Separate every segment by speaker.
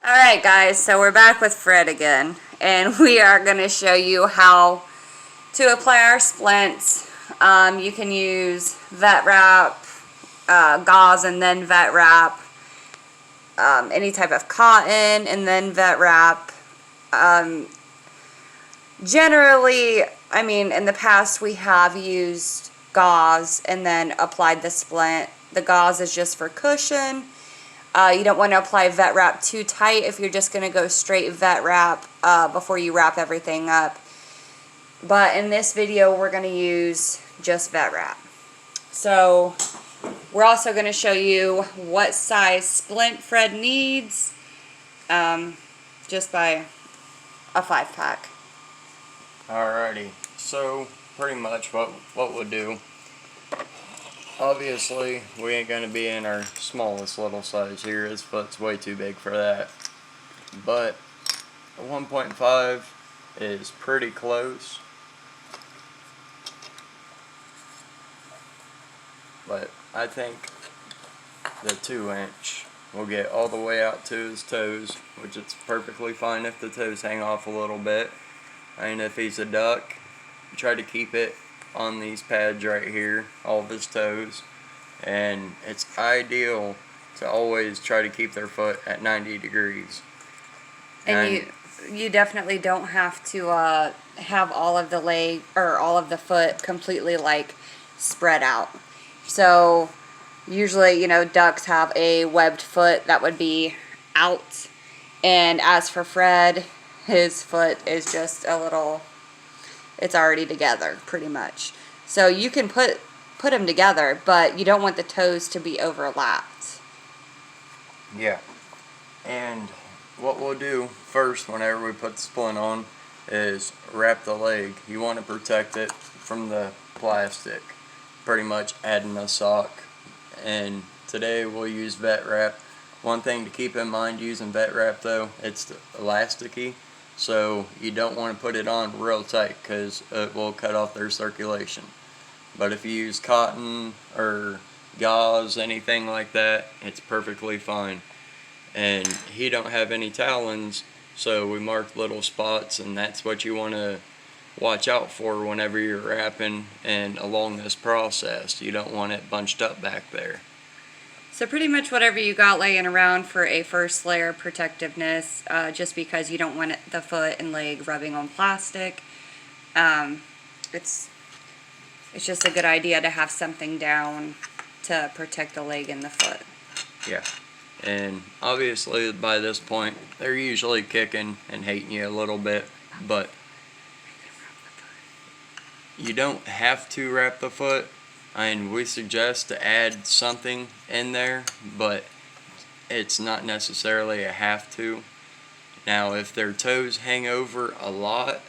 Speaker 1: Alright guys, so we're back with Fred again, and we are going to show you how to apply our splints. You can use vet wrap, gauze and then vet wrap, any type of cotton and then vet wrap. Generally, I mean, in the past we have used gauze and then applied the splint. The gauze is just for cushion. You don't want to apply vet wrap too tight if you're just going to go straight vet wrap before you wrap everything up. But in this video, we're going to use just vet wrap. So we're also going to show you what size splint Fred needs just by a 5-pack.
Speaker 2: Alrighty, so pretty much what we'll do. Obviously, we ain't going to be in our smallest little size here. His foot's way too big for that. But a 1.5 is pretty close. But I think the 2-inch will get all the way out to his toes, which it's perfectly fine if the toes hang off a little bit. And if he's a duck, try to keep it on these pads right here, all of his toes, and it's ideal to always try to keep their foot at 90 degrees.
Speaker 1: And you definitely don't have to have all of the leg or all of the foot completely like spread out. So usually, you know, ducks have a webbed foot that would be out, and as for Fred, his foot is just a little, it's already together pretty much. So you can put them together, but you don't want the toes to be overlapped.
Speaker 2: Yeah. And what we'll do first whenever we put the splint on is wrap the leg. You want to protect it from the plastic, pretty much adding a sock. And today we'll use vet wrap. One thing to keep in mind using vet wrap though, it's elasticy. So you don't want to put it on real tight because it will cut off their circulation. But if you use cotton or gauze, anything like that, it's perfectly fine. And he don't have any talons, so we marked little spots, and that's what you want to watch out for whenever you're wrapping and along this process. You don't want it bunched up back there.
Speaker 1: So pretty much whatever you got laying around for a first layer protectiveness, just because you don't want the foot and leg rubbing on plastic. It's just a good idea to have something down to protect the leg and the foot.
Speaker 2: Yeah, and obviously by this point they're usually kicking and hating you a little bit, but you don't have to wrap the foot. And we suggest to add something in there, but it's not necessarily a have to. Now, if their toes hang over a lot,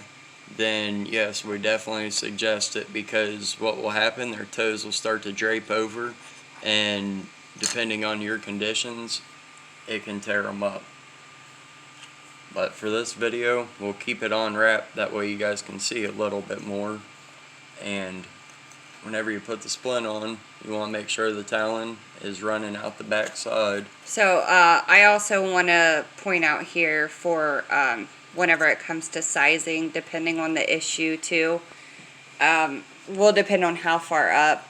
Speaker 2: then yes, we definitely suggest it, because what will happen, their toes will start to drape over, and depending on your conditions, it can tear them up. But for this video, we'll keep it on wrap, that way you guys can see a little bit more. And whenever you put the splint on, you want to make sure the talon is running out the back side.
Speaker 1: So I also want to point out here for whenever it comes to sizing, depending on the issue too, will depend on how far up.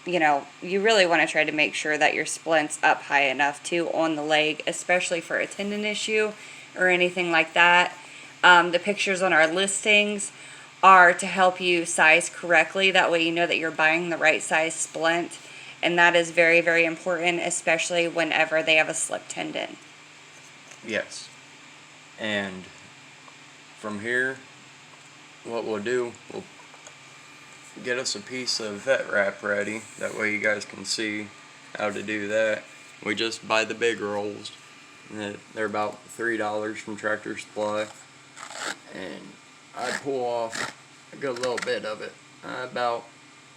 Speaker 1: You know, you really want to try to make sure that your splint's up high enough too on the leg, especially for a tendon issue or anything like that. The pictures on our listings are to help you size correctly. That way you know that you're buying the right size splint, and that is very, very important, especially whenever they have a slip tendon.
Speaker 2: Yes. And from here, what we'll do, we'll get us a piece of vet wrap ready. That way you guys can see how to do that. We just buy the big rolls. They're about $3 from Tractor Supply. And I pull off a good little bit of it, about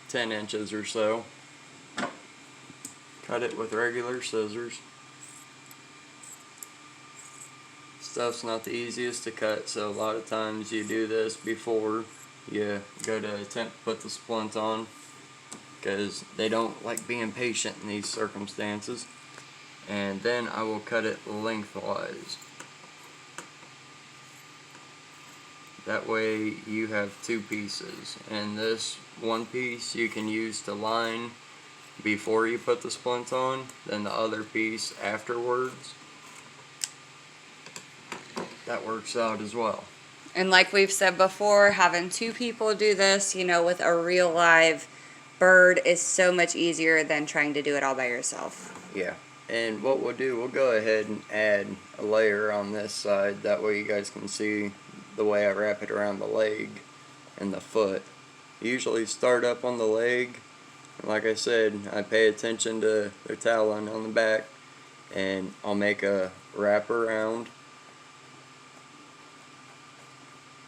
Speaker 2: 10 inches or so. Cut it with regular scissors. Stuff's not the easiest to cut, so a lot of times you do this before you go to attempt to put the splint on, because they don't like being patient in these circumstances. And then I will cut it lengthwise. That way you have two pieces, and this one piece you can use to line before you put the splint on, then the other piece afterwards. That works out as well.
Speaker 1: And like we've said before, having two people do this, you know, with a real live bird is so much easier than trying to do it all by yourself.
Speaker 2: Yeah. And what we'll do, we'll go ahead and add a layer on this side. That way you guys can see the way I wrap it around the leg and the foot. Usually start up on the leg. Like I said, I pay attention to their talon on the back, and I'll make a wrap around.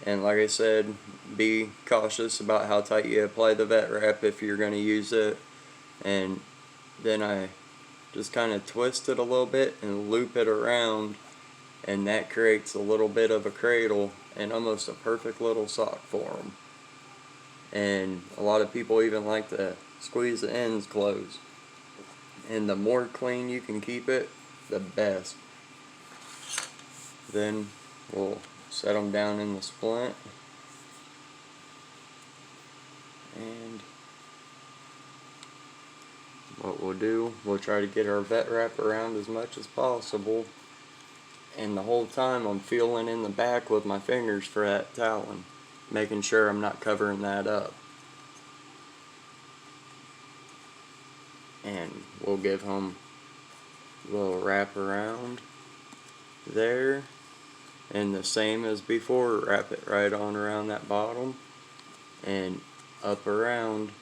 Speaker 2: And like I said, be cautious about how tight you apply the vet wrap if you're going to use it. And then I just kind of twist it a little bit and loop it around, and that creates a little bit of a cradle and almost a perfect little sock for them. And a lot of people even like to squeeze the ends closed. And the more clean you can keep it, the best. Then we'll set them down in the splint, and what we'll do, we'll try to get our vet wrap around as much as possible, and the whole time I'm feeling in the back with my fingers for that talon, making sure I'm not covering that up. And we'll give him a little wrap around there. And the same as before, wrap it right on around that bottom and up around.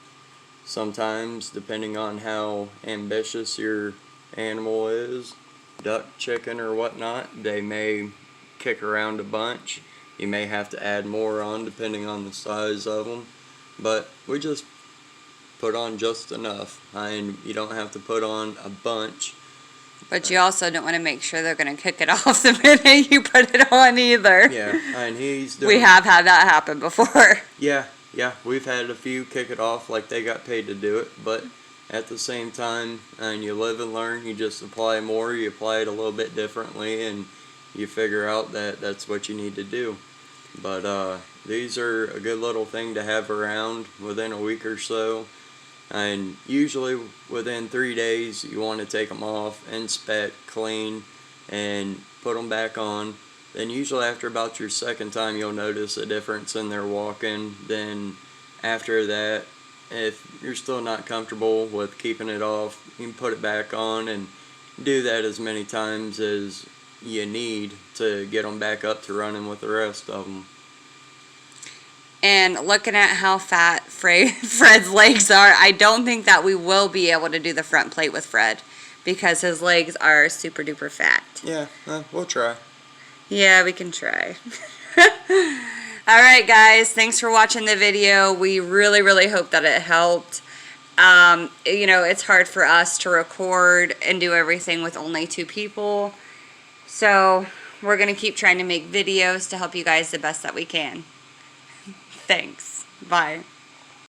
Speaker 2: Sometimes, depending on how ambitious your animal is, duck, chicken, or whatnot, they may kick around a bunch. You may have to add more on depending on the size of them. But we just put on just enough. And you don't have to put on a bunch.
Speaker 1: But you also don't want to make sure they're going to kick it off the minute you put it on either.
Speaker 2: Yeah, and he's doing...
Speaker 1: We have had that happen before.
Speaker 2: Yeah, we've had a few kick it off like they got paid to do it, but at the same time, and you live and learn, you just apply more, you apply it a little bit differently, and you figure out that that's what you need to do. But these are a good little thing to have around within a week or so. And usually within 3 days you want to take them off, inspect, clean, and put them back on. Then usually after about your second time you'll notice a difference in their walking. Then after that, if you're still not comfortable with keeping it off, you can put it back on and do that as many times as you need to get them back up to running with the rest of them.
Speaker 1: And looking at how fat Fred's legs are, I don't think that we will be able to do the front plate with Fred because his legs are super duper fat.
Speaker 2: Yeah, we'll try.
Speaker 1: Yeah, we can try. Alright guys, thanks for watching the video. We really, really hope that it helped. You know, it's hard for us to record and do everything with only 2 people. So, we're going to keep trying to make videos to help you guys the best that we can. Thanks. Bye.